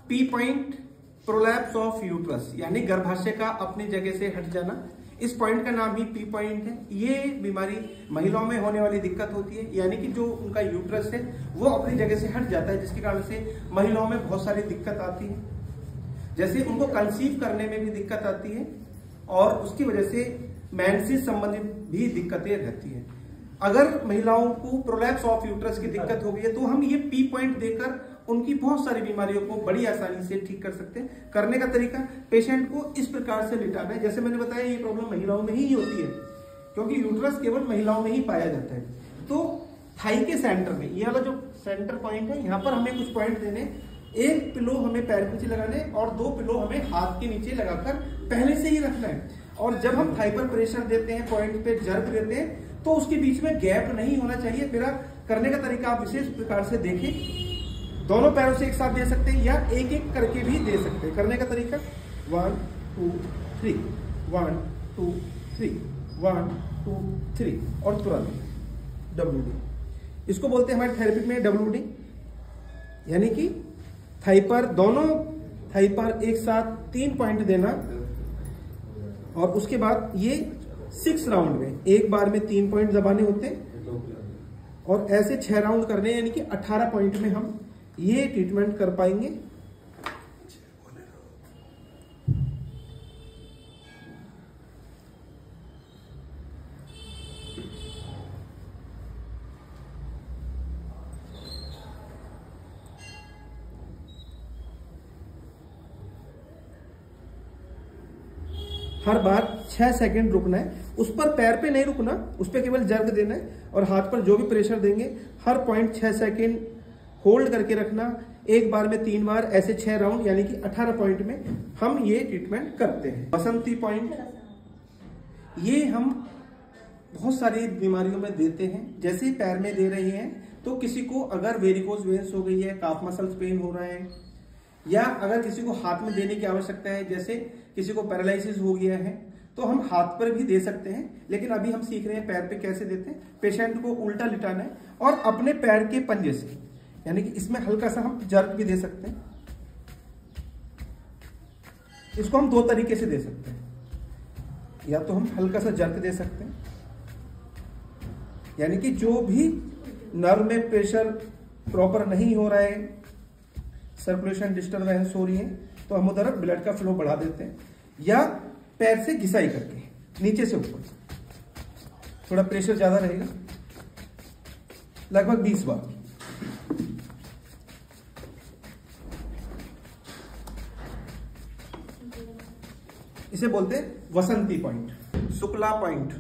P point prolapse of uterus, यानी गर्भाशय का अपनी जगह से हट जाना। इस पॉइंट का नाम ही पी पॉइंट है। ये बीमारी महिलाओं में होने वाली दिक्कत होती है, यानी कि जो उनका यूट्रस है वो अपनी जगह से हट जाता है, जिसके कारण से महिलाओं में बहुत सारी दिक्कत आती है। जैसे उनको कंसीव करने में भी दिक्कत आती है और उसकी वजह से मेंसेस संबंधित भी दिक्कतें रहती है। अगर महिलाओं को प्रोलैप्स ऑफ यूट्रस की दिक्कत हो गई है तो हम ये पी पॉइंट देकर उनकी बहुत सारी बीमारियों को बड़ी आसानी से ठीक कर सकते हैं। करने का तरीका, पेशेंट को इस प्रकार से लिटाना है। जैसे मैंने बताया, ये प्रॉब्लम महिलाओं में ही होती है क्योंकि यूट्रस केवल महिलाओं में ही पाया जाता है। तो थाई के सेंटर में, ये वाला जो सेंटर पॉइंट है, यहाँ पर हमें कुछ पॉइंट देने। एक पिलो हमें पैर के नीचे लगाना है और 2 पिलो हमें हाथ के नीचे लगाकर पहले से ही रखना है। और जब हम थाई पर प्रेशर देते हैं, पॉइंट पे जर्क देते हैं, तो उसके बीच में गैप नहीं होना चाहिए। मेरा करने का तरीका आप विशेष प्रकार से देखें। दोनों पैरों से एक साथ दे सकते हैं या एक एक करके भी दे सकते हैं। करने का तरीका 1 2 3, 1 2 3, 1 2 3 और तुरंत WD। इसको बोलते हैं हमारे थेरेपी में WD, यानी कि थाई पर, दोनों थाई पर एक साथ 3 पॉइंट देना और उसके बाद ये 6 राउंड में एक बार में 3 पॉइंट दबाने होते हैं और ऐसे 6 राउंड करने, यानी कि 18 पॉइंट में हम ये ट्रीटमेंट कर पाएंगे। हर बार 6 सेकंड रुकना है। उस पर पैर पे नहीं रुकना, उस पर केवल जर्क देना है और हाथ पर जो भी प्रेशर देंगे हर पॉइंट 6 सेकंड होल्ड करके रखना। एक बार में 3 बार, ऐसे 6 राउंड, यानी कि 18 पॉइंट में हम ये ट्रीटमेंट करते हैं। बसंती पॉइंट, ये हम बहुत सारी बीमारियों में देते हैं। जैसे पैर में दे रहे हैं तो किसी को अगर वेरिकोज वेन्स हो गई है, काफ मसल्स पेन हो रहा है, या अगर किसी को हाथ में देने की आवश्यकता है, जैसे किसी को पैरालिसिस हो गया है, तो हम हाथ पर भी दे सकते हैं। लेकिन अभी हम सीख रहे हैं पैर पे कैसे देते हैं। पेशेंट को उल्टा लिटाना है और अपने पैर के पंजे से, यानी कि इसमें हल्का सा हम जर्क भी दे सकते हैं। इसको हम 2 तरीके से दे सकते हैं। या तो हम हल्का सा जर्क दे सकते हैं, यानी कि जो भी नर्व में प्रेशर प्रॉपर नहीं हो रहा है, सर्कुलेशन डिस्टर्बेंस हो रही है, तो हम उधर ब्लड का फ्लो बढ़ा देते हैं। या पैर से घिसाई करके नीचे से ऊपर, थोड़ा प्रेशर ज्यादा रहेगा, लगभग 20 बार। इसे बोलते हैं वसंती पॉइंट, शुक्ला पॉइंट।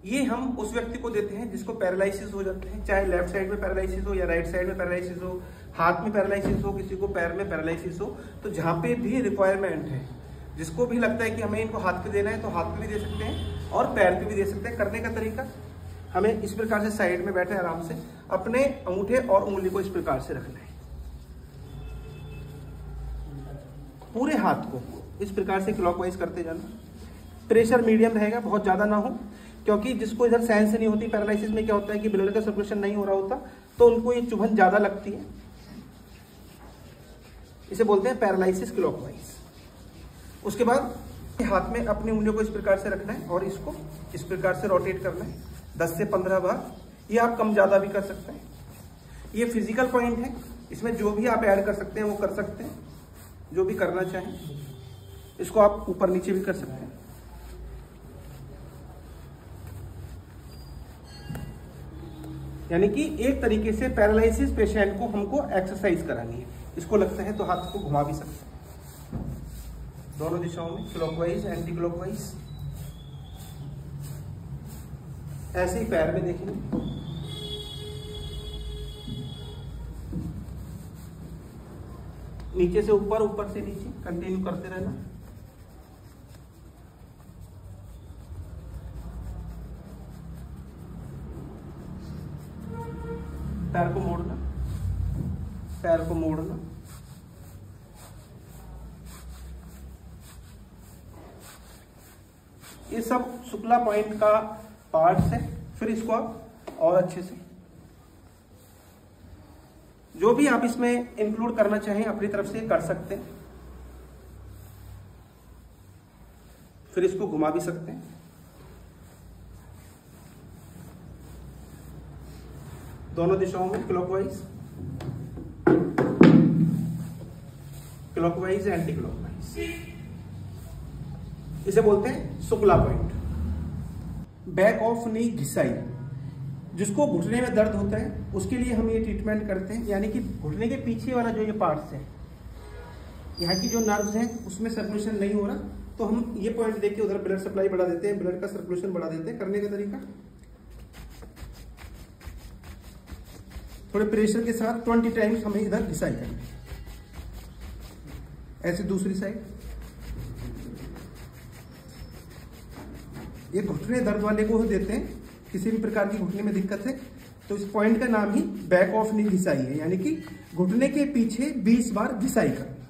ये हम उस व्यक्ति को देते हैं जिसको पैरालिसिस हो जाते हैं, चाहे लेफ्ट साइड में पैरालिसिस हो या राइट साइड में पैरालिसिस हो, हाथ में पैरालिसिस हो, किसी को पैर में पैरालिसिस हो। तो जहां पे भी रिक्वायरमेंट है, जिसको भी लगता है कि हमें इनको हाथ पे देना है, तो हाथ पे भी दे सकते हैं और पैर पे भी दे सकते हैं। करने का तरीका, हमें इस प्रकार से साइड में बैठे आराम से अपने अंगूठे और उंगली को इस प्रकार से रखना है। पूरे हाथ को इस प्रकार से क्लॉकवाइज करते जाना। प्रेशर मीडियम रहेगा, बहुत ज्यादा ना हो, क्योंकि जिसको इधर सेंस नहीं होती, पैरालिसिस में क्या होता है कि ब्लड का सर्कुलेशन नहीं हो रहा होता, तो उनको ये चुभन ज्यादा लगती है। इसे बोलते हैं पैरालिसिस क्लॉकवाइज। उसके बाद हाथ में अपनी उंगलियों को इस प्रकार से रखना है और इसको इस प्रकार से रोटेट करना है 10 से 15 बार। ये आप कम ज्यादा भी कर सकते हैं। ये फिजिकल पॉइंट है, इसमें जो भी आप ऐड कर सकते हैं वो कर सकते हैं, जो भी करना चाहें। इसको आप ऊपर नीचे भी कर सकते हैं। यानी कि एक तरीके से पैरालिसिस पेशेंट को हमको एक्सरसाइज करानी है। इसको लगता है तो हाथ को घुमा भी सकते हैं दोनों दिशाओं में, क्लॉकवाइज, एंटी क्लॉकवाइज। ऐसे ही पैर में देखेंगे, नीचे से ऊपर, ऊपर से नीचे, कंटिन्यू करते रहना। पैर को मोड़ना, पैर को मोड़ना। ये सब शुक्ला पॉइंट का पार्ट्स है। फिर इसको आप और अच्छे से जो भी आप इसमें इंक्लूड करना चाहें अपनी तरफ से कर सकते हैं। फिर इसको घुमा भी सकते हैं। दोनों दिशाओं में क्लॉकवाइज, क्लॉकवाइज, एंटी क्लॉकवाइज। इसे बोलते हैं Shukla point. Back of knee घिसाई, जिसको घुटने में दर्द होता है उसके लिए हम ये ट्रीटमेंट करते हैं, यानी कि घुटने के पीछे वाला जो ये पार्ट्स है, यहाँ की जो नर्व्स हैं उसमें सर्कुलेशन नहीं हो रहा, तो हम ये पॉइंट देख के उधर ब्लड सप्लाई बढ़ा देते हैं, ब्लड का सर्कुलेशन बढ़ा देते हैं। करने का तरीका, थोड़े प्रेशर के साथ 20 टाइम्स हमें इधर घिसाई करनी है। ऐसे दूसरी साइड। ये घुटने दर्द वाले को देते हैं, किसी भी प्रकार की घुटने में दिक्कत है तो इस पॉइंट का नाम ही बैक ऑफ नी घिसाई है, यानी कि घुटने के पीछे 20 बार घिसाई करना।